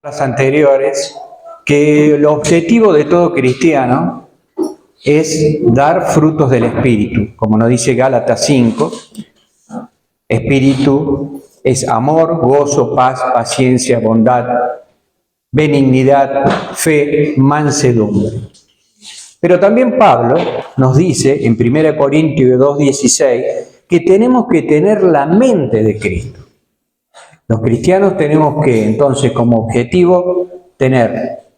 Las anteriores, que el objetivo de todo cristiano es dar frutos del Espíritu, como nos dice Gálatas 5. Espíritu es amor, gozo, paz, paciencia, bondad, benignidad, fe, mansedumbre. Pero también Pablo nos dice en 1 Corintios 2:16 que tenemos que tener la mente de Cristo. Los cristianos tenemos que, entonces, como objetivo,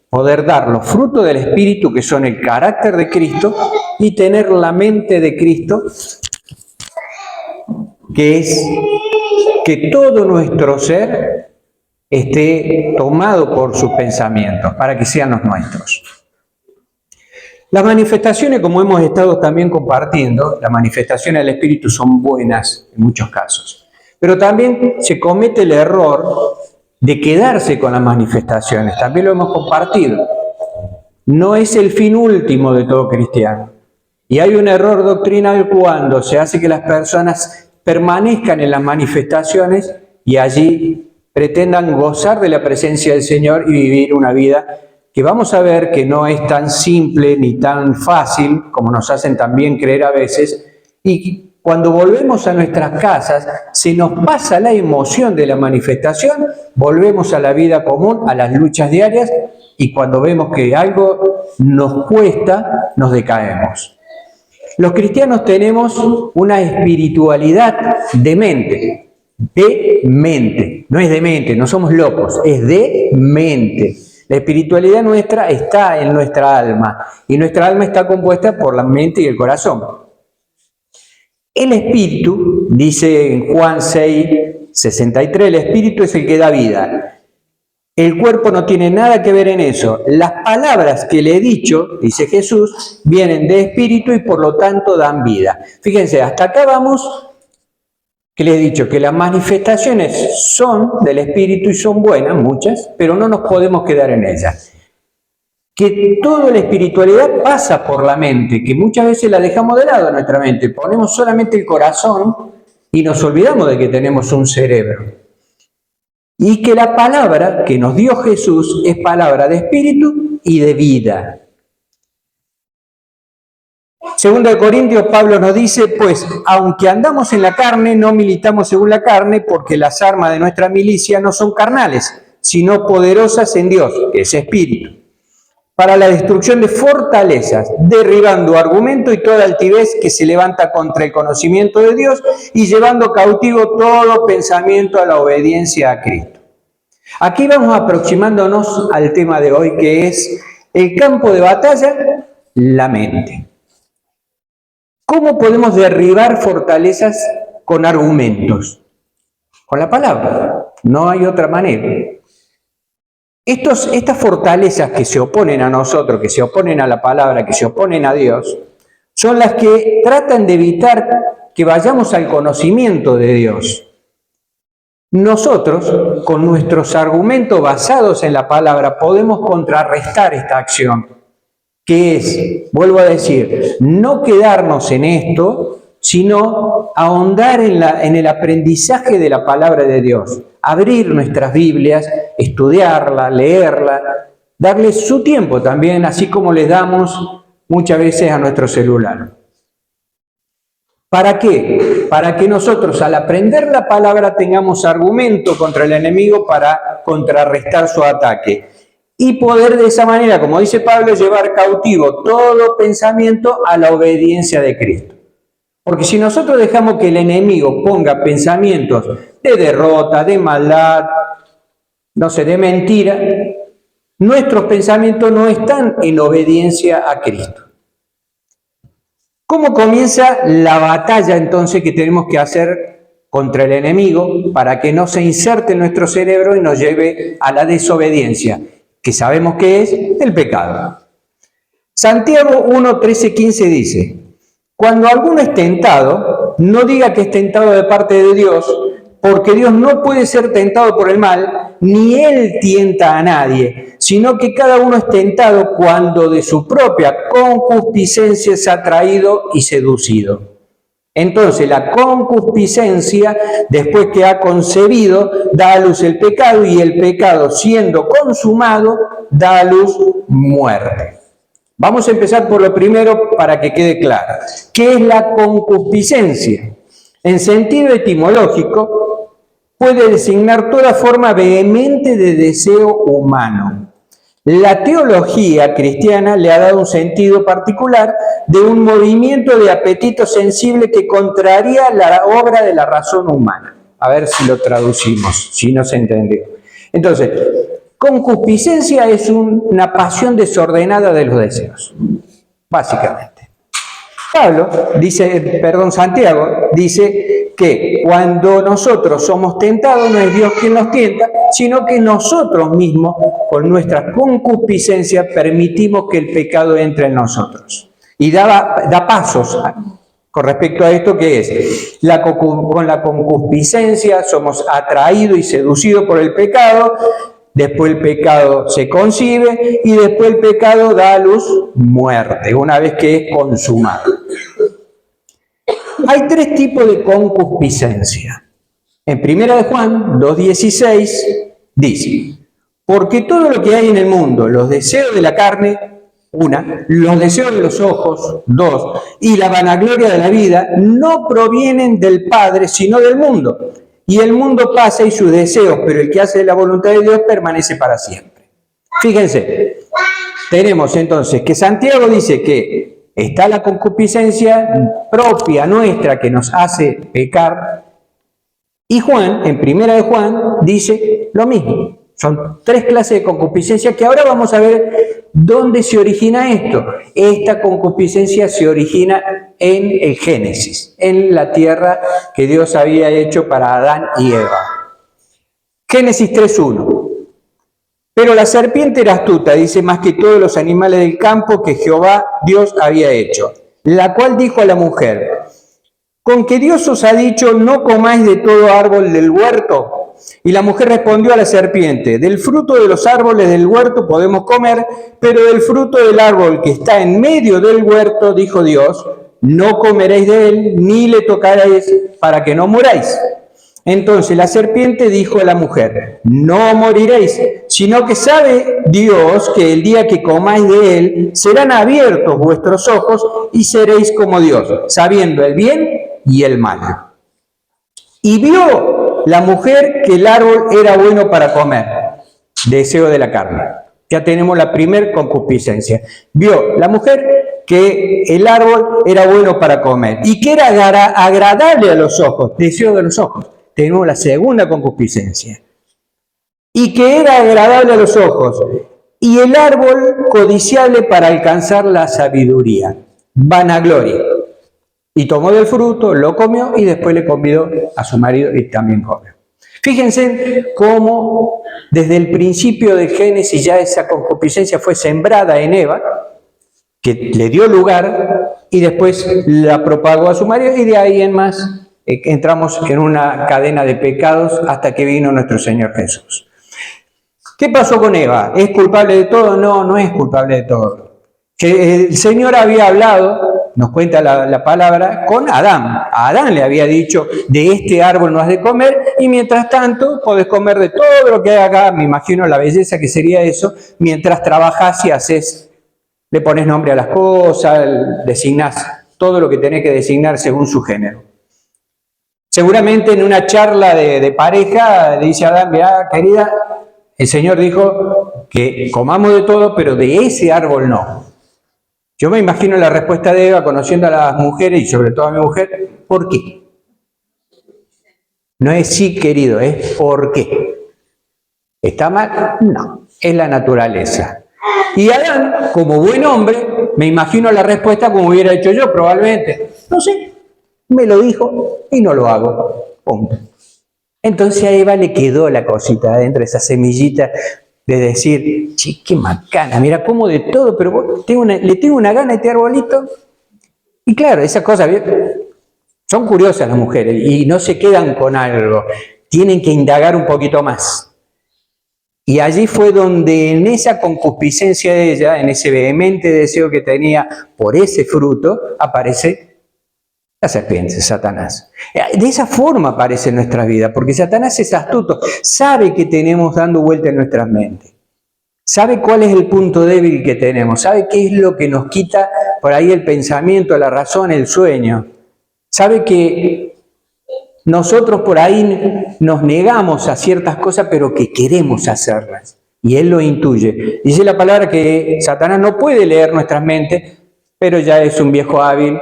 poder dar los frutos del Espíritu, que son el carácter de Cristo, y tener la mente de Cristo, que es que todo nuestro ser esté tomado por sus pensamientos, para que sean los nuestros. Las manifestaciones, como hemos estado también compartiendo, las manifestaciones del Espíritu son buenas en muchos casos. Pero también se comete el error de quedarse con las manifestaciones. También lo hemos compartido. No es el fin último de todo cristiano. Y hay un error doctrinal cuando se hace que las personas permanezcan en las manifestaciones y allí pretendan gozar de la presencia del Señor y vivir una vida que vamos a ver que no es tan simple ni tan fácil como nos hacen también creer a veces. Y cuando volvemos a nuestras casas, se nos pasa la emoción de la manifestación, volvemos a la vida común, a las luchas diarias, y cuando vemos que algo nos cuesta, nos decaemos. Los cristianos tenemos una espiritualidad de mente, no es de mente, no somos locos, es de mente. La espiritualidad nuestra está en nuestra alma, y nuestra alma está compuesta por la mente y el corazón. El Espíritu, dice en Juan 6:63, el Espíritu es el que da vida. El cuerpo no tiene nada que ver en eso. Las palabras que le he dicho, dice Jesús, vienen de Espíritu y por lo tanto dan vida. Fíjense, hasta acá vamos, que les he dicho que las manifestaciones son del Espíritu y son buenas, muchas, pero no nos podemos quedar en ellas. Que toda la espiritualidad pasa por la mente, que muchas veces la dejamos de lado en nuestra mente, ponemos solamente el corazón y nos olvidamos de que tenemos un cerebro. Y que la palabra que nos dio Jesús es palabra de espíritu y de vida. Segunda de Corintios, Pablo nos dice, pues, aunque andamos en la carne, no militamos según la carne, porque las armas de nuestra milicia no son carnales, sino poderosas en Dios, que es espíritu, para la destrucción de fortalezas, derribando argumento y toda altivez que se levanta contra el conocimiento de Dios y llevando cautivo todo pensamiento a la obediencia a Cristo. Aquí vamos aproximándonos al tema de hoy, que es el campo de batalla, la mente. ¿Cómo podemos derribar fortalezas con argumentos? Con la palabra. No hay otra manera. Estas fortalezas que se oponen a nosotros, que se oponen a la palabra, que se oponen a Dios, son las que tratan de evitar que vayamos al conocimiento de Dios. Nosotros, con nuestros argumentos basados en la palabra, podemos contrarrestar esta acción, que es, vuelvo a decir, no quedarnos en esto, sino ahondar en el aprendizaje de la palabra de Dios, abrir nuestras Biblias, estudiarla, leerla, darle su tiempo también, así como le damos muchas veces a nuestro celular. ¿Para qué? Para que nosotros al aprender la palabra tengamos argumento contra el enemigo para contrarrestar su ataque y poder de esa manera, como dice Pablo, llevar cautivo todo pensamiento a la obediencia de Cristo. Porque si nosotros dejamos que el enemigo ponga pensamientos de derrota, de maldad, de mentira, nuestros pensamientos no están en obediencia a Cristo. ¿Cómo comienza la batalla entonces que tenemos que hacer contra el enemigo para que no se inserte en nuestro cerebro y nos lleve a la desobediencia, que sabemos que es el pecado? Santiago 1:13-15 dice: cuando alguno es tentado, no diga que es tentado de parte de Dios, porque Dios no puede ser tentado por el mal, ni Él tienta a nadie, sino que cada uno es tentado cuando de su propia concupiscencia es atraído y seducido. Entonces la concupiscencia, después que ha concebido, da a luz el pecado, y el pecado, siendo consumado, da a luz muerte. Vamos a empezar por lo primero para que quede claro. ¿Qué es la concupiscencia? En sentido etimológico, puede designar toda forma vehemente de deseo humano. La teología cristiana le ha dado un sentido particular de un movimiento de apetito sensible que contraría la obra de la razón humana. A ver si lo traducimos, si no se entendió. Entonces, concupiscencia es una pasión desordenada de los deseos, básicamente. Santiago dice que cuando nosotros somos tentados no es Dios quien nos tienta, sino que nosotros mismos, con nuestra concupiscencia, permitimos que el pecado entre en nosotros. Y da pasos con respecto a esto, que es, con la concupiscencia somos atraídos y seducidos por el pecado. Después el pecado se concibe y después el pecado da a luz muerte, una vez que es consumado. Hay tres tipos de concupiscencia. En 1 de Juan 2:16 dice: porque todo lo que hay en el mundo, los deseos de la carne, una, los deseos de los ojos, dos, y la vanagloria de la vida, no provienen del Padre, sino del mundo. Y el mundo pasa y sus deseos, pero el que hace la voluntad de Dios permanece para siempre. Fíjense, tenemos entonces que Santiago dice que está la concupiscencia propia nuestra que nos hace pecar, y Juan, en 1 de Juan, dice lo mismo. Son tres clases de concupiscencia que ahora vamos a ver dónde se origina esto. Esta concupiscencia se origina en el Génesis, en la tierra que Dios había hecho para Adán y Eva. Génesis 3:1. Pero la serpiente era astuta, dice, más que todos los animales del campo que Jehová Dios había hecho, la cual dijo a la mujer: ¿con que Dios os ha dicho, no comáis de todo árbol del huerto? Y la mujer respondió a la serpiente: del fruto de los árboles del huerto podemos comer, pero del fruto del árbol que está en medio del huerto, dijo Dios, no comeréis de él, ni le tocaréis, para que no muráis. Entonces la serpiente dijo a la mujer: no moriréis, sino que sabe Dios que el día que comáis de él, serán abiertos vuestros ojos y seréis como Dios, sabiendo el bien y el mal. Y vio la mujer que el árbol era bueno para comer, deseo de la carne. Ya tenemos la primer concupiscencia. Vio la mujer que el árbol era bueno para comer y que era agradable a los ojos, deseo de los ojos. Tenemos la segunda concupiscencia. Y que era agradable a los ojos, y el árbol codiciable para alcanzar la sabiduría, vanagloria. Y tomó del fruto, lo comió y después le convidó a su marido y también comió. Fíjense cómo desde el principio de Génesis ya esa concupiscencia fue sembrada en Eva, que le dio lugar y después la propagó a su marido, y de ahí en más entramos en una cadena de pecados hasta que vino nuestro Señor Jesús. ¿Qué pasó con Eva? ¿Es culpable de todo? No, no es culpable de todo. Que el Señor había hablado, nos cuenta la palabra, con Adán. A Adán le había dicho: de este árbol no has de comer, y mientras tanto podés comer de todo lo que hay acá. Me imagino la belleza que sería eso, mientras trabajas y haces, le pones nombre a las cosas, designás todo lo que tenés que designar según su género. Seguramente en una charla de pareja le dice a Adán: mirá, querida, el Señor dijo que comamos de todo, pero de ese árbol no. Yo me imagino la respuesta de Eva, conociendo a las mujeres y sobre todo a mi mujer: ¿por qué? No es sí, querido, es ¿por qué? ¿Está mal? No, es la naturaleza. Y Adán, como buen hombre, me imagino la respuesta como hubiera hecho yo, probablemente. No sé, me lo dijo y no lo hago. Punto. Entonces a Eva le quedó la cosita adentro, esa semillita de decir: che, qué macana, mira cómo de todo, pero le tengo una gana a este arbolito. Y claro, esas cosas son curiosas las mujeres y no se quedan con algo, tienen que indagar un poquito más. Y allí fue donde, en esa concupiscencia de ella, en ese vehemente deseo que tenía por ese fruto, aparece La serpiente, Satanás. De esa forma aparece en nuestra vida, porque Satanás es astuto, sabe que tenemos dando vuelta en nuestras mentes. Sabe cuál es el punto débil que tenemos, sabe qué es lo que nos quita por ahí el pensamiento, la razón, el sueño. Sabe que nosotros por ahí nos negamos a ciertas cosas, pero que queremos hacerlas. Y él lo intuye. Dice la palabra que Satanás no puede leer nuestras mentes, pero ya es un viejo hábil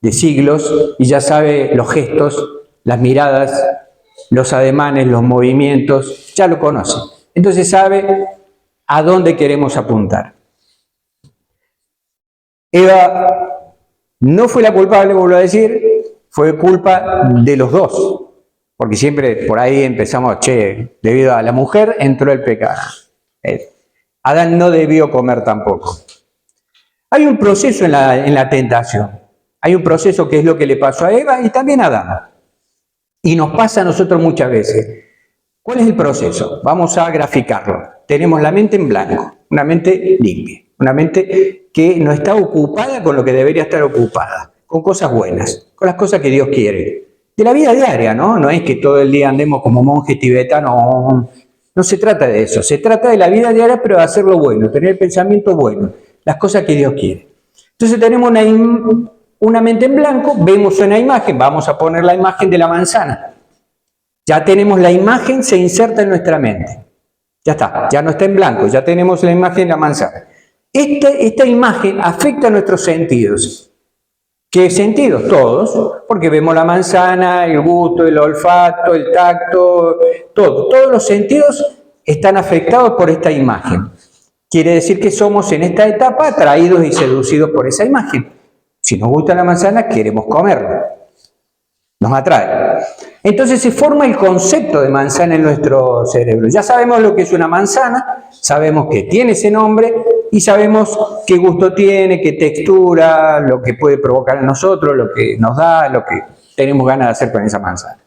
de siglos y ya sabe los gestos, las miradas, los ademanes, los movimientos, ya lo conoce. Entonces sabe a dónde queremos apuntar. Eva no fue la culpable, vuelvo a decir, fue culpa de los dos. Porque siempre por ahí empezamos, debido a la mujer entró el pecado. Adán no debió comer tampoco. Hay un proceso en la tentación. Hay un proceso que es lo que le pasó a Eva y también a Adán. Y nos pasa a nosotros muchas veces. ¿Cuál es el proceso? Vamos a graficarlo. Tenemos la mente en blanco, una mente limpia, una mente que no está ocupada con lo que debería estar ocupada, con cosas buenas, con las cosas que Dios quiere. De la vida diaria, ¿no? No es que todo el día andemos como monjes tibetanos, no se trata de eso. Se trata de la vida diaria, pero de hacer lo bueno, tener el pensamiento bueno, las cosas que Dios quiere. Entonces tenemos una mente en blanco, vemos una imagen, vamos a poner la imagen de la manzana. Ya tenemos la imagen, se inserta en nuestra mente. Ya está, ya no está en blanco, ya tenemos la imagen de la manzana. Esta imagen afecta a nuestros sentidos. ¿Qué sentidos? Todos, porque vemos la manzana, el gusto, el olfato, el tacto, todo. Todos los sentidos están afectados por esta imagen. Quiere decir que somos en esta etapa atraídos y seducidos por esa imagen. Si nos gusta la manzana, queremos comerla. Nos atrae. Entonces se forma el concepto de manzana en nuestro cerebro. Ya sabemos lo que es una manzana, sabemos que tiene ese nombre y sabemos qué gusto tiene, qué textura, lo que puede provocar en nosotros, lo que nos da, lo que tenemos ganas de hacer con esa manzana.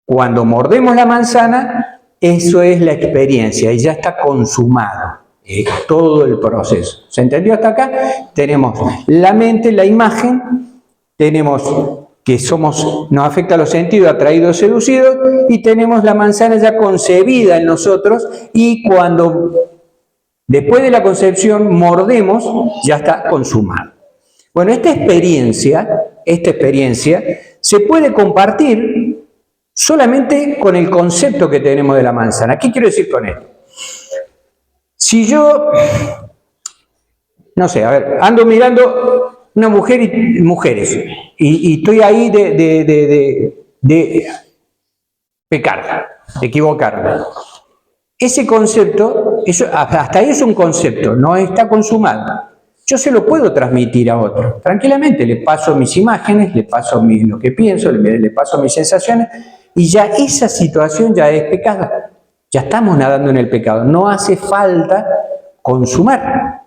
Cuando mordemos la manzana, eso es la experiencia y ya está consumado. Todo el proceso. ¿Se entendió hasta acá? Tenemos la mente, la imagen, tenemos que nos afecta a los sentidos, atraídos, seducidos, y tenemos la manzana ya concebida en nosotros, y cuando después de la concepción mordemos, ya está consumado. Bueno, esta experiencia se puede compartir solamente con el concepto que tenemos de la manzana. ¿Qué quiero decir con esto? Si yo, no sé, a ver, ando mirando una mujer y mujeres, y estoy ahí de pecar, de equivocarme. Ese concepto, hasta ahí es un concepto, no está consumado. Yo se lo puedo transmitir a otro. Tranquilamente, le paso mis imágenes, le paso lo que pienso, le paso mis sensaciones, y ya esa situación ya es pecado. Ya estamos nadando en el pecado. No hace falta consumar.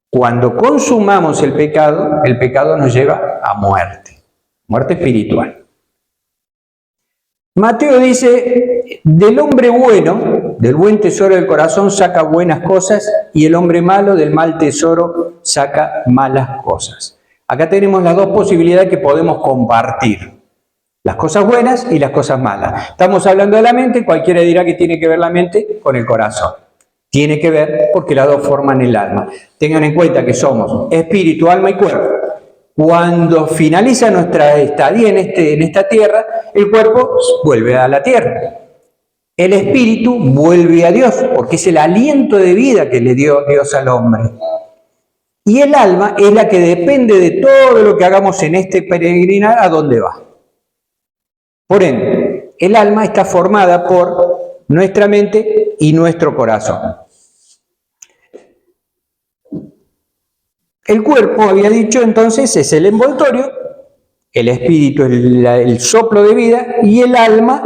Cuando consumamos el pecado nos lleva a muerte. Muerte espiritual. Mateo dice, del hombre bueno, del buen tesoro del corazón saca buenas cosas, y el hombre malo del mal tesoro saca malas cosas. Acá tenemos las dos posibilidades que podemos compartir. Las cosas buenas y las cosas malas. Estamos hablando de la mente, cualquiera dirá que tiene que ver la mente con el corazón. Tiene que ver porque las dos forman el alma. Tengan en cuenta que somos espíritu, alma y cuerpo. Cuando finaliza nuestra estadía en esta tierra, el cuerpo vuelve a la tierra. El espíritu vuelve a Dios, porque es el aliento de vida que le dio Dios al hombre. Y el alma es la que depende de todo lo que hagamos en este peregrinar a dónde va. Por ende, el alma está formada por nuestra mente y nuestro corazón. El cuerpo, había dicho entonces, es el envoltorio, el espíritu es el soplo de vida, y el alma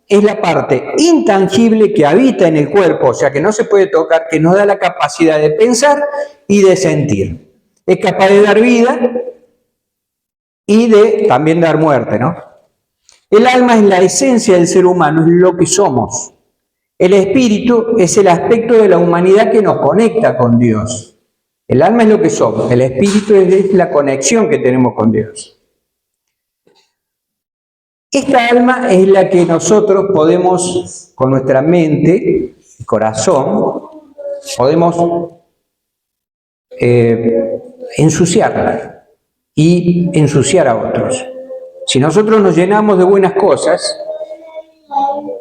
es la parte intangible que habita en el cuerpo, o sea que no se puede tocar, que nos da la capacidad de pensar y de sentir. Es capaz de dar vida y de también dar muerte, ¿no? El alma es la esencia del ser humano, es lo que somos. El espíritu es el aspecto de la humanidad que nos conecta con Dios. El alma es lo que somos, el espíritu es la conexión que tenemos con Dios. Esta alma es la que nosotros podemos, con nuestra mente y corazón, podemos ensuciarla y ensuciar a otros. Si nosotros nos llenamos de buenas cosas,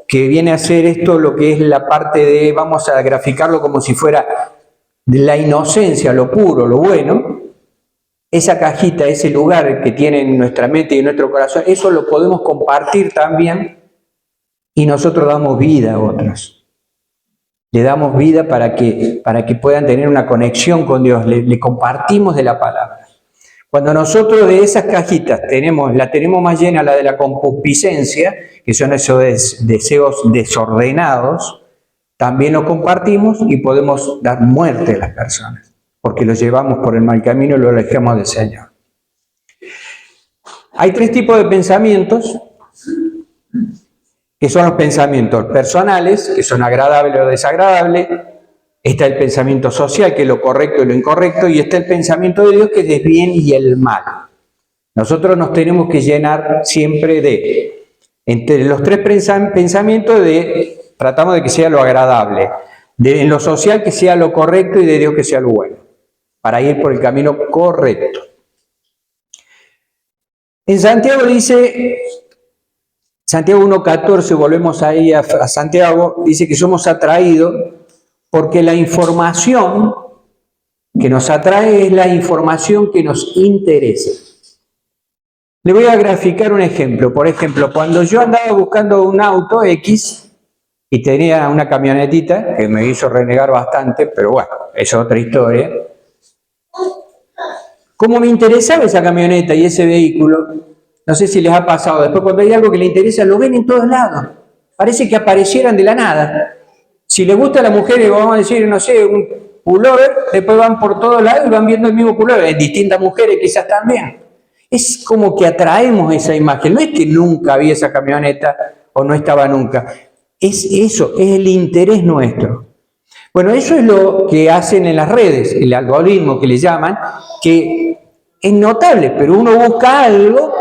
que viene a ser esto lo que es la parte de, vamos a graficarlo como si fuera de la inocencia, lo puro, lo bueno, esa cajita, ese lugar que tiene en nuestra mente y en nuestro corazón, eso lo podemos compartir también y nosotros damos vida a otros. Le damos vida para que puedan tener una conexión con Dios, le compartimos de la palabra. Cuando nosotros de esas cajitas la tenemos más llena la de la concupiscencia, que son esos deseos desordenados, también lo compartimos y podemos dar muerte a las personas, porque los llevamos por el mal camino y los alejamos del Señor. Hay tres tipos de pensamientos, que son los pensamientos personales, que son agradables o desagradables. Está el pensamiento social, que es lo correcto y lo incorrecto, y está el pensamiento de Dios, que es el bien y el mal. Nosotros nos tenemos que llenar siempre entre los tres pensamientos, tratamos de que sea lo agradable, en lo social que sea lo correcto y de Dios que sea lo bueno, para ir por el camino correcto. En Santiago dice, Santiago 1.14, volvemos ahí a Santiago, dice que somos atraídos porque la información que nos atrae es la información que nos interesa. Le voy a graficar un ejemplo. Por ejemplo, cuando yo andaba buscando un auto X y tenía una camionetita que me hizo renegar bastante, pero bueno, eso es otra historia. Como me interesaba esa camioneta y ese vehículo, no sé si les ha pasado, después cuando hay algo que les interesa, lo ven en todos lados. Parece que aparecieran de la nada. Si les gusta a la mujer, vamos a decir, no sé, un pullover, después van por todos lados y van viendo el mismo pullover, en distintas mujeres quizás también. Es como que atraemos esa imagen, no es que nunca había esa camioneta o no estaba nunca, es eso, es el interés nuestro. Bueno, eso es lo que hacen en las redes, el algoritmo que le llaman, que es notable, pero uno busca algo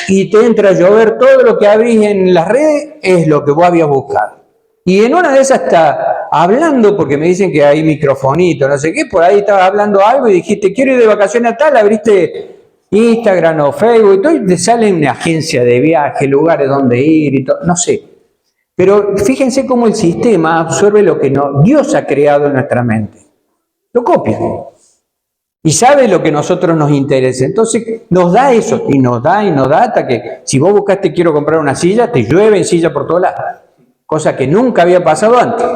y te entra a llover todo lo que abrís en las redes, es lo que vos habías buscado. Y en una de esas está hablando, porque me dicen que hay microfonito, no sé qué, por ahí estaba hablando algo y dijiste, quiero ir de vacaciones a tal, abriste Instagram o Facebook y todo, y te sale una agencia de viaje, lugares donde ir y todo, no sé. Pero fíjense cómo el sistema absorbe lo que Dios ha creado en nuestra mente. Lo copia. Y sabe lo que a nosotros nos interesa. Entonces nos da eso, y nos da hasta que si vos buscaste quiero comprar una silla, te llueven sillas por todos lados. Cosa que nunca había pasado antes.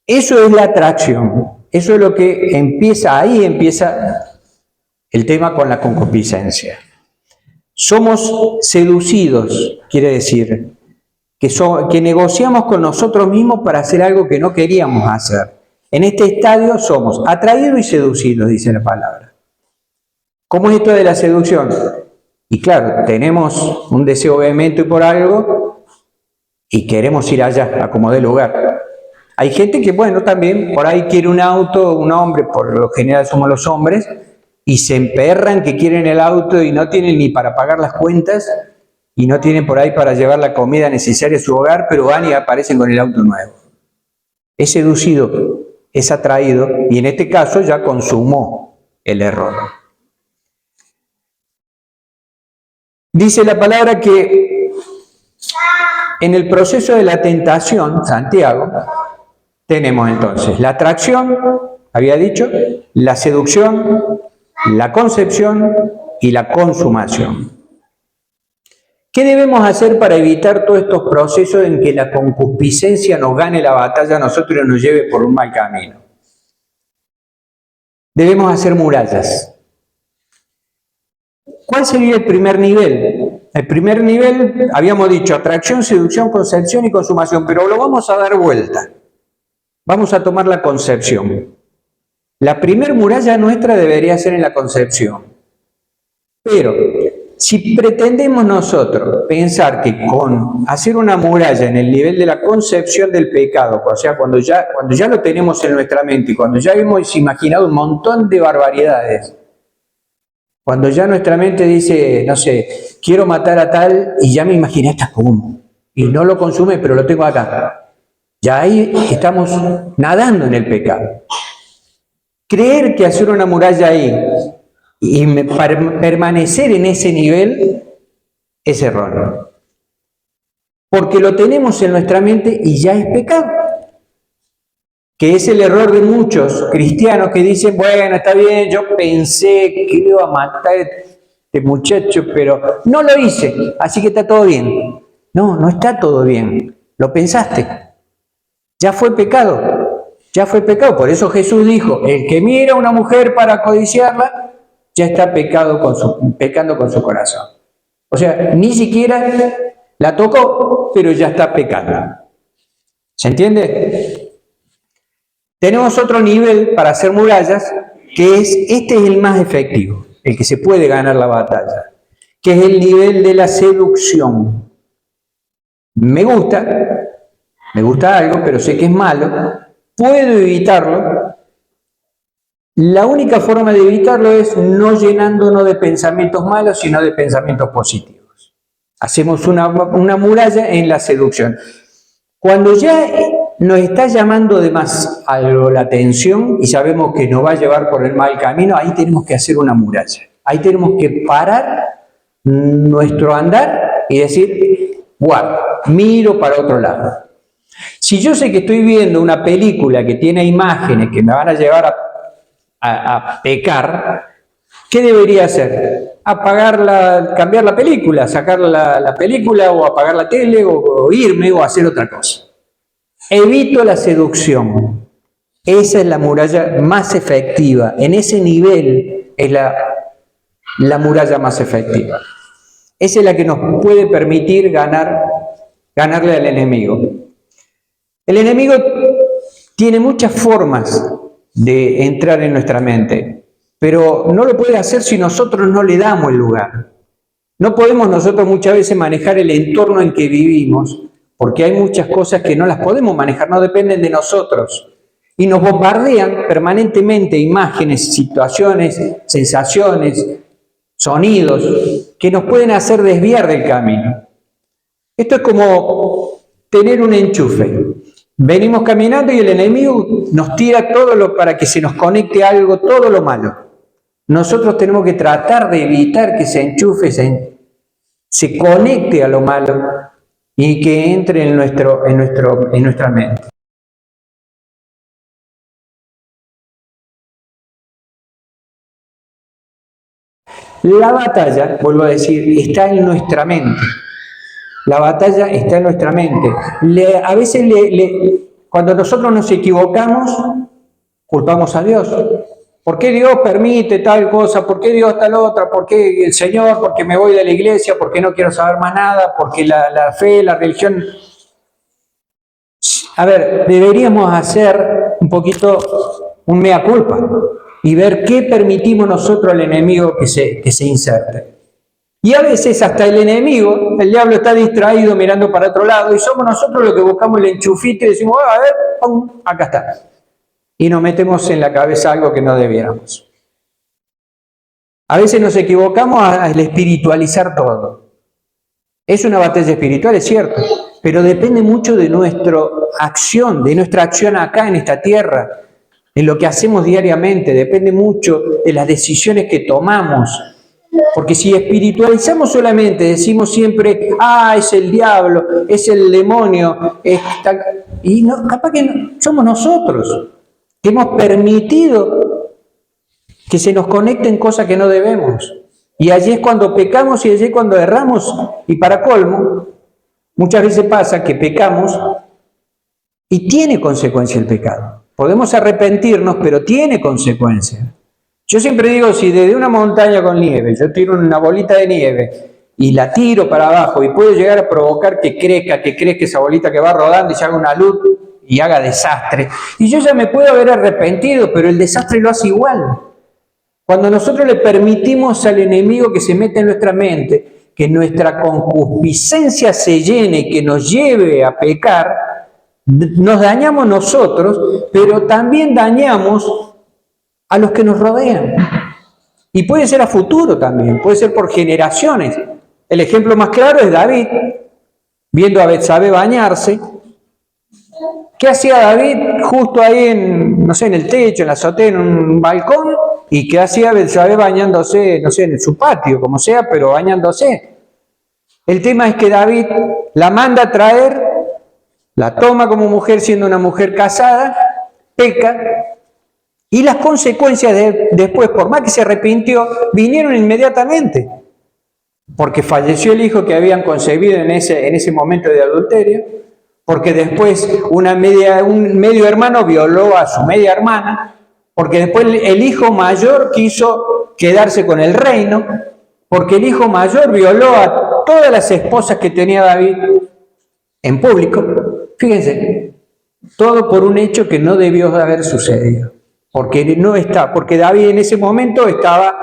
Eso es la atracción. Eso es lo que ahí empieza el tema con la concupiscencia. Somos seducidos, quiere decir, que negociamos con nosotros mismos para hacer algo que no queríamos hacer. En este estadio somos atraídos y seducidos, dice la palabra. ¿Cómo es esto de la seducción? Y claro, tenemos un deseo vehemente por algo y queremos ir allá, a como dé lugar. Hay gente que, bueno, también por ahí quiere un auto, un hombre, por lo general somos los hombres, y se emperran que quieren el auto y no tienen ni para pagar las cuentas y no tienen por ahí para llevar la comida necesaria a su hogar, pero van y aparecen con el auto nuevo. Es seducido, es atraído y en este caso ya consumó el error. Dice la palabra que en el proceso de la tentación, Santiago, tenemos entonces la atracción, había dicho, la seducción, la concepción y la consumación. ¿Qué debemos hacer para evitar todos estos procesos en que la concupiscencia nos gane la batalla a nosotros y nos lleve por un mal camino? Debemos hacer murallas. ¿Cuál sería el primer nivel? El primer nivel, habíamos dicho, atracción, seducción, concepción y consumación, pero lo vamos a dar vuelta. Vamos a tomar la concepción. La primer muralla nuestra debería ser en la concepción. Pero, si pretendemos nosotros pensar que con hacer una muralla en el nivel de la concepción del pecado, o sea, cuando ya lo tenemos en nuestra mente y cuando ya hemos imaginado un montón de barbaridades, Cuando ya nuestra mente dice, no sé, quiero matar a tal y ya me imaginé hasta cómo. Y no lo consume, pero lo tengo acá. Ya ahí estamos nadando en el pecado. Creer que hacer una muralla ahí y permanecer en ese nivel es error. Porque lo tenemos en nuestra mente y ya es pecado. Que es el error de muchos cristianos que dicen, bueno, está bien, yo pensé que iba a matar a este muchacho, pero no lo hice, así que está todo bien. No, no está todo bien. Lo pensaste. Ya fue pecado. Ya fue pecado. Por eso Jesús dijo, el que mira a una mujer para codiciarla, ya está pecando con su corazón. O sea, ni siquiera la tocó, pero ya está pecando. ¿Se entiende? Tenemos otro nivel para hacer murallas, que este es el más efectivo, el que se puede ganar la batalla, que es el nivel de la seducción. Me gusta algo, pero sé que es malo, puedo evitarlo. La única forma de evitarlo es no llenándonos de pensamientos malos, sino de pensamientos positivos. Hacemos una muralla en la seducción. Cuando ya nos está llamando de más algo la atención y sabemos que nos va a llevar por el mal camino, ahí tenemos que hacer una muralla. Ahí tenemos que parar nuestro andar y decir, guarda, miro para otro lado. Si yo sé que estoy viendo una película que tiene imágenes que me van a llevar a pecar, ¿qué debería hacer? Cambiar la película, sacar la película o apagar la tele o irme o hacer otra cosa. Evito la seducción. Esa es la muralla más efectiva. En ese nivel es la muralla más efectiva. Esa es la que nos puede permitir ganarle al enemigo. El enemigo tiene muchas formas de entrar en nuestra mente, pero no lo puede hacer si nosotros no le damos el lugar. No podemos nosotros muchas veces manejar el entorno en que vivimos, porque hay muchas cosas que no las podemos manejar, no dependen de nosotros. Y nos bombardean permanentemente imágenes, situaciones, sensaciones, sonidos, que nos pueden hacer desviar del camino. Esto es como tener un enchufe. Venimos caminando y el enemigo nos tira para que se nos conecte algo, todo lo malo. Nosotros tenemos que tratar de evitar que ese enchufe se conecte a lo malo y que entre en nuestra mente. La batalla, vuelvo a decir, está en nuestra mente. La batalla está en nuestra mente. A veces, cuando nosotros nos equivocamos, culpamos a Dios. ¿Por qué Dios permite tal cosa? ¿Por qué Dios tal otra? ¿Por qué el Señor? ¿Por qué me voy de la iglesia? ¿Por qué no quiero saber más nada? ¿Por qué la fe, la religión? A ver, deberíamos hacer un poquito un mea culpa y ver qué permitimos nosotros al enemigo que se inserte. Y a veces hasta el enemigo, el diablo está distraído mirando para otro lado y somos nosotros los que buscamos el enchufito y decimos, a ver, ¡pum!, acá está. Y nos metemos en la cabeza algo que no debiéramos. A veces nos equivocamos al espiritualizar todo. Es una batalla espiritual, es cierto, pero depende mucho de nuestra acción acá en esta tierra, en lo que hacemos diariamente, depende mucho de las decisiones que tomamos. Porque si espiritualizamos solamente, decimos siempre, es el diablo, es el demonio, y no, capaz que no, somos nosotros que hemos permitido que se nos conecten cosas que no debemos. Y allí es cuando pecamos y allí es cuando erramos. Y para colmo, muchas veces pasa que pecamos y tiene consecuencia el pecado. Podemos arrepentirnos, pero tiene consecuencia. Yo siempre digo, si desde una montaña con nieve, yo tiro una bolita de nieve y la tiro para abajo y puedo llegar a provocar que crezca esa bolita que va rodando y se haga una luz y haga desastre. Y yo ya me puedo haber arrepentido, pero el desastre lo hace igual. Cuando nosotros le permitimos al enemigo que se meta en nuestra mente, que nuestra concupiscencia se llene, que nos lleve a pecar, nos dañamos nosotros, pero también dañamos a los que nos rodean. Y puede ser a futuro también, puede ser por generaciones. El ejemplo más claro es David, viendo a Betsabé bañarse. ¿Qué hacía David justo ahí en, no sé, en el techo, en la azotea, en un balcón? ¿Y qué hacía Betsabé bañándose, no sé, en su patio, como sea, pero bañándose? El tema es que David la manda a traer, la toma como mujer siendo una mujer casada, peca, y las consecuencias después, por más que se arrepintió, vinieron inmediatamente. Porque falleció el hijo que habían concebido en ese momento de adulterio, porque después un medio hermano violó a su media hermana, porque después el hijo mayor quiso quedarse con el reino, porque el hijo mayor violó a todas las esposas que tenía David en público. Fíjense, todo por un hecho que no debió haber sucedido, porque David en ese momento estaba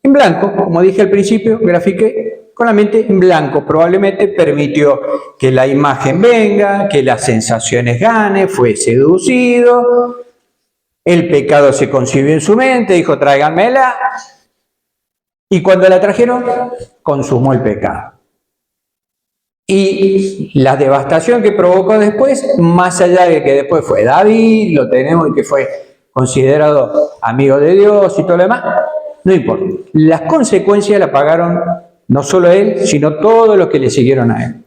en blanco, como dije al principio, grafiqué, con la mente en blanco. Probablemente permitió que la imagen venga, que las sensaciones gane, fue seducido, el pecado se concibió en su mente, dijo tráiganmela, y cuando la trajeron, consumó el pecado. Y la devastación que provocó después, más allá de que después fue David, lo tenemos y que fue considerado amigo de Dios y todo lo demás, no importa. Las consecuencias las pagaron no solo él, sino todos los que le siguieron a él.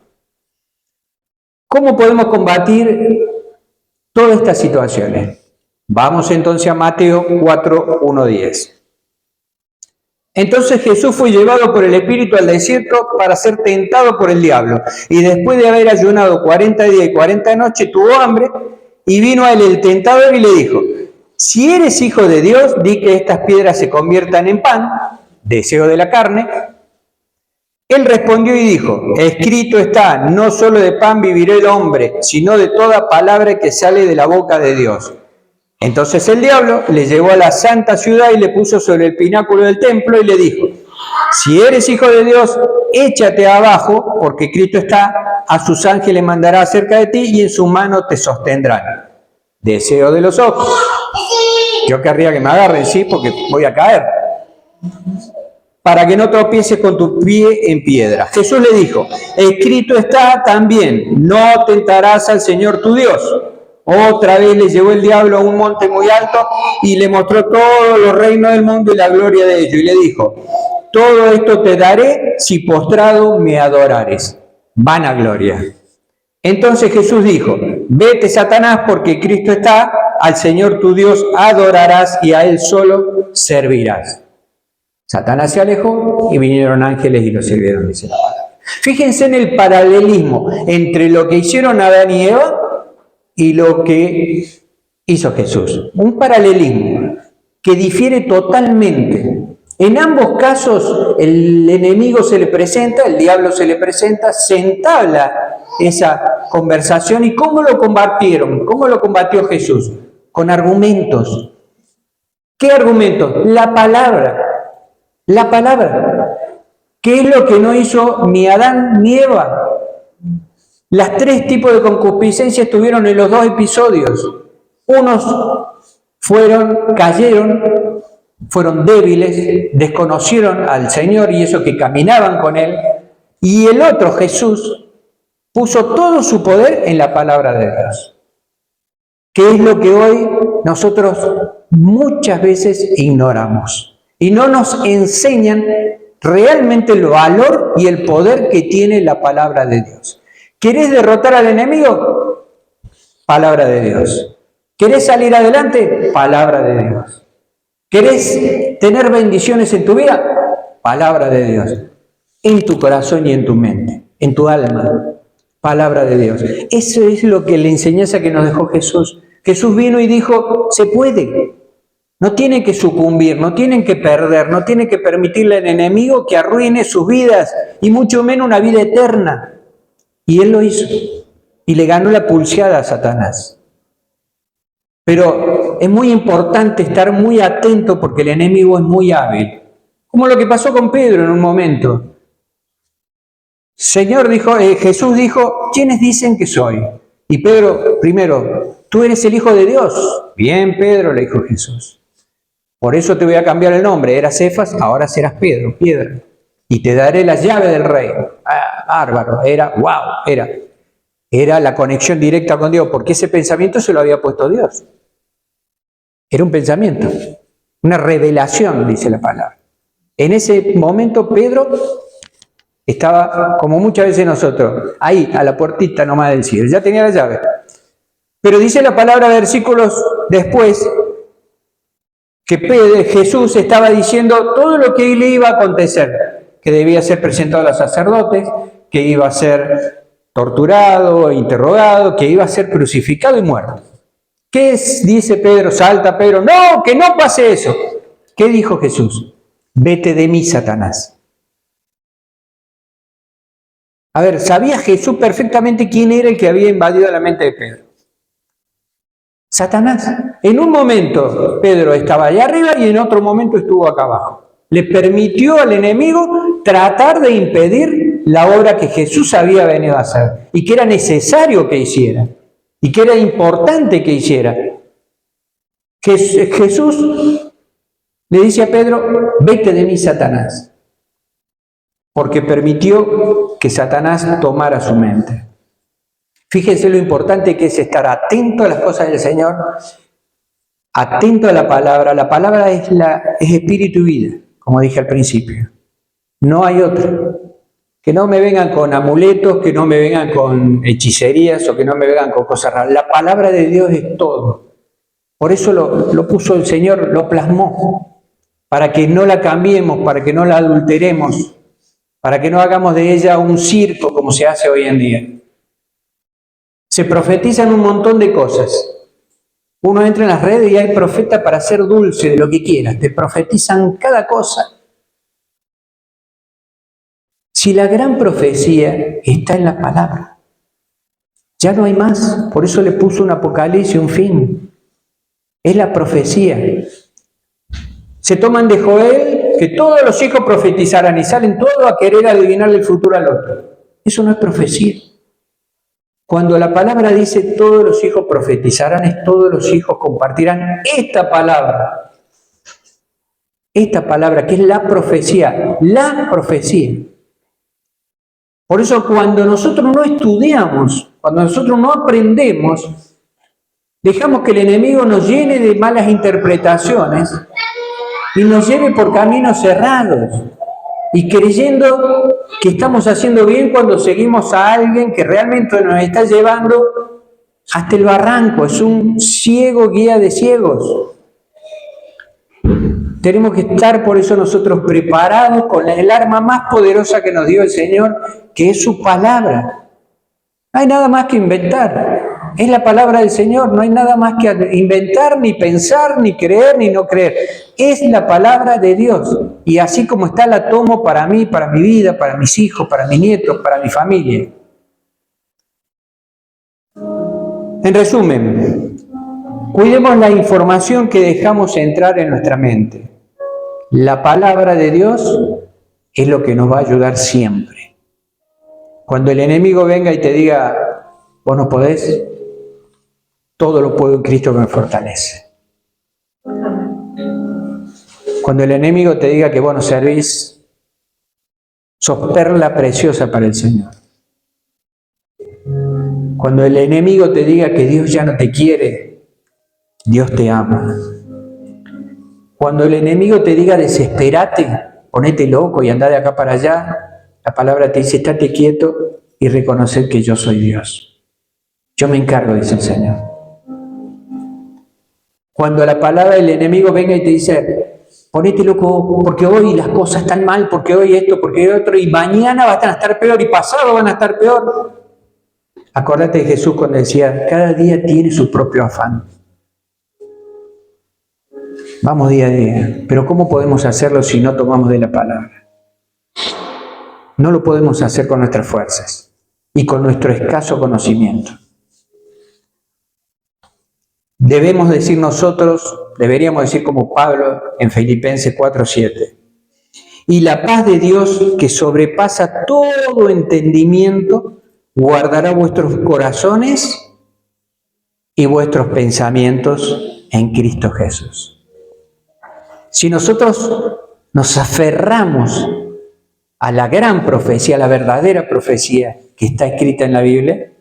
¿Cómo podemos combatir todas estas situaciones? Vamos entonces a Mateo 4, 1, 10. Entonces Jesús fue llevado por el Espíritu al desierto para ser tentado por el diablo. Y después de haber ayunado 40 días y 40 noches, tuvo hambre, y vino a él el tentador y le dijo: si eres hijo de Dios, di que estas piedras se conviertan en pan, deseo de la carne. Él respondió y dijo: escrito está, no solo de pan vivirá el hombre, sino de toda palabra que sale de la boca de Dios. Entonces el diablo le llevó a la santa ciudad y le puso sobre el pináculo del templo y le dijo: si eres hijo de Dios, échate abajo, porque escrito está, a sus ángeles mandará acerca de ti y en su mano te sostendrán. Deseo de los ojos. Yo querría que me agarren, sí, porque voy a caer. Para que no tropieces con tu pie en piedra. Jesús le dijo: escrito está también, no tentarás al Señor tu Dios. Otra vez le llevó el diablo a un monte muy alto y le mostró todos los reinos del mundo y la gloria de ellos. Y le dijo: todo esto te daré si postrado me adorares. Vanagloria. Entonces Jesús dijo: vete, Satanás, porque Cristo está, al Señor tu Dios adorarás y a Él solo servirás. Satanás se alejó y vinieron ángeles y lo sirvieron, dice la palabra. Fíjense en el paralelismo entre lo que hicieron Adán y Eva y lo que hizo Jesús. Un paralelismo que difiere totalmente. En ambos casos el enemigo se le presenta, el diablo se le presenta, se entabla esa conversación. ¿Y cómo lo combatieron? ¿Cómo lo combatió Jesús? Con argumentos. ¿Qué argumentos? La palabra. La palabra. ¿Qué es lo que no hizo ni Adán ni Eva? Las tres tipos de concupiscencia estuvieron en los dos episodios. Unos cayeron, fueron débiles, desconocieron al Señor y eso que caminaban con Él. Y el otro, Jesús, puso todo su poder en la palabra de Dios. Que es lo que hoy nosotros muchas veces ignoramos. Y no nos enseñan realmente el valor y el poder que tiene la palabra de Dios. ¿Querés derrotar al enemigo? Palabra de Dios. ¿Querés salir adelante? Palabra de Dios. ¿Querés tener bendiciones en tu vida? Palabra de Dios. En tu corazón y en tu mente, en tu alma. Palabra de Dios. Eso es lo que la enseñanza que nos dejó Jesús. Jesús vino y dijo: se puede. No tienen que sucumbir, no tienen que perder, no tienen que permitirle al enemigo que arruine sus vidas y mucho menos una vida eterna. Y Él lo hizo. Y le ganó la pulseada a Satanás. Pero es muy importante estar muy atento porque el enemigo es muy hábil. Como lo que pasó con Pedro en un momento. Jesús dijo: ¿quiénes dicen que soy? Y Pedro, primero: tú eres el Hijo de Dios. Bien, Pedro, le dijo Jesús. Por eso te voy a cambiar el nombre. Eras Cefas, ahora serás Pedro, piedra. Y te daré las llaves del reino. Bárbaro, era la conexión directa con Dios, porque ese pensamiento se lo había puesto Dios. Era un pensamiento, una revelación, dice la palabra. En ese momento Pedro estaba, como muchas veces nosotros, ahí, a la puertita nomás del cielo, ya tenía la llave. Pero dice la palabra, versículos después, que Jesús estaba diciendo todo lo que le iba a acontecer, que debía ser presentado a los sacerdotes, que iba a ser torturado, interrogado, que iba a ser crucificado y muerto. ¿Qué dice Pedro? Salta Pedro, no, que no pase eso. ¿Qué dijo Jesús? Vete de mí, Satanás. A ver, sabía Jesús perfectamente quién era el que había invadido la mente de Pedro. Satanás. En un momento Pedro estaba allá arriba y en otro momento estuvo acá abajo. Le permitió al enemigo tratar de impedir la obra que Jesús había venido a hacer y que era necesario que hiciera y que era importante que hiciera. Jesús le dice a Pedro, vete de mí, Satanás, porque permitió que Satanás tomara su mente. Fíjense lo importante que es estar atento a las cosas del Señor, atento a la palabra. La palabra es espíritu y vida, como dije al principio. No hay otra. Que no me vengan con amuletos, que no me vengan con hechicerías o que no me vengan con cosas raras. La palabra de Dios es todo. Por eso lo puso el Señor, lo plasmó, para que no la cambiemos, para que no la adulteremos, para que no hagamos de ella un circo como se hace hoy en día. Se profetizan un montón de cosas. Uno entra en las redes y hay profetas para hacer dulce de lo que quieras. Te profetizan cada cosa. Si la gran profecía está en la palabra, ya no hay más. Por eso le puso un apocalipsis, un fin. Es la profecía. Se toman de Joel que todos los hijos profetizarán y salen todos a querer adivinarle el futuro al otro. Eso no es profecía. Cuando la palabra dice todos los hijos profetizarán, es todos los hijos compartirán esta palabra. Esta palabra que es la profecía. La profecía. Por eso cuando nosotros no estudiamos, cuando nosotros no aprendemos, dejamos que el enemigo nos llene de malas interpretaciones y nos lleve por caminos cerrados y creyendo que estamos haciendo bien cuando seguimos a alguien que realmente nos está llevando hasta el barranco. Es un ciego guía de ciegos. Tenemos que estar por eso nosotros preparados con el arma más poderosa que nos dio el Señor, que es su palabra. No hay nada más que inventar. Es la palabra del Señor. No hay nada más que inventar, ni pensar, ni creer, ni no creer. Es la palabra de Dios. Y así como está, la tomo para mí, para mi vida, para mis hijos, para mis nietos, para mi familia. En resumen, cuidemos la información que dejamos entrar en nuestra mente. La palabra de Dios es lo que nos va a ayudar siempre. Cuando el enemigo venga y te diga, vos no podés, todo lo puedo en Cristo que me fortalece. Cuando el enemigo te diga que vos no servís, sos perla preciosa para el Señor. Cuando el enemigo te diga que Dios ya no te quiere, Dios te ama. Cuando el enemigo te diga desesperate, ponete loco y andá de acá para allá, la palabra te dice estate quieto y reconocer que yo soy Dios. Yo me encargo, dice el Señor. Cuando la palabra del enemigo venga y te dice ponete loco porque hoy las cosas están mal, porque hoy esto, porque hoy otro, y mañana van a estar peor y pasado van a estar peor. Acordate de Jesús cuando decía, cada día tiene su propio afán. Vamos día a día, pero ¿cómo podemos hacerlo si no tomamos de la palabra? No lo podemos hacer con nuestras fuerzas y con nuestro escaso conocimiento. Debemos decir nosotros, deberíamos decir como Pablo en Filipenses 4:7, y la paz de Dios que sobrepasa todo entendimiento guardará vuestros corazones y vuestros pensamientos en Cristo Jesús. Si nosotros nos aferramos a la gran profecía, a la verdadera profecía que está escrita en la Biblia,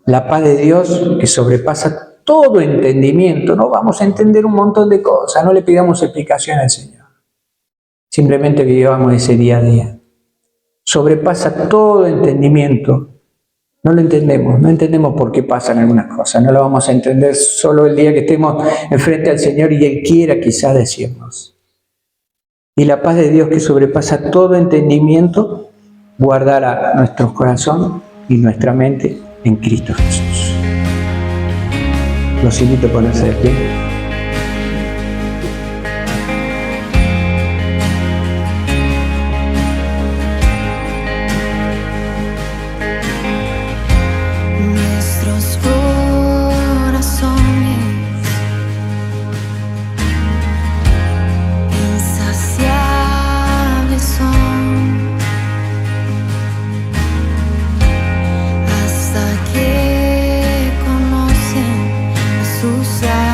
la paz de Dios que sobrepasa todo entendimiento, no vamos a entender un montón de cosas, no le pidamos explicación al Señor. Simplemente vivamos ese día a día. Sobrepasa todo entendimiento. No lo entendemos, no entendemos por qué pasan algunas cosas, no lo vamos a entender solo el día que estemos enfrente al Señor y Él quiera quizás decirnos. Y la paz de Dios que sobrepasa todo entendimiento, guardará nuestro corazón y nuestra mente en Cristo Jesús. Los invito a ponerse de pie. Nuestros corazones insaciables son hasta que conocen a su Salvador.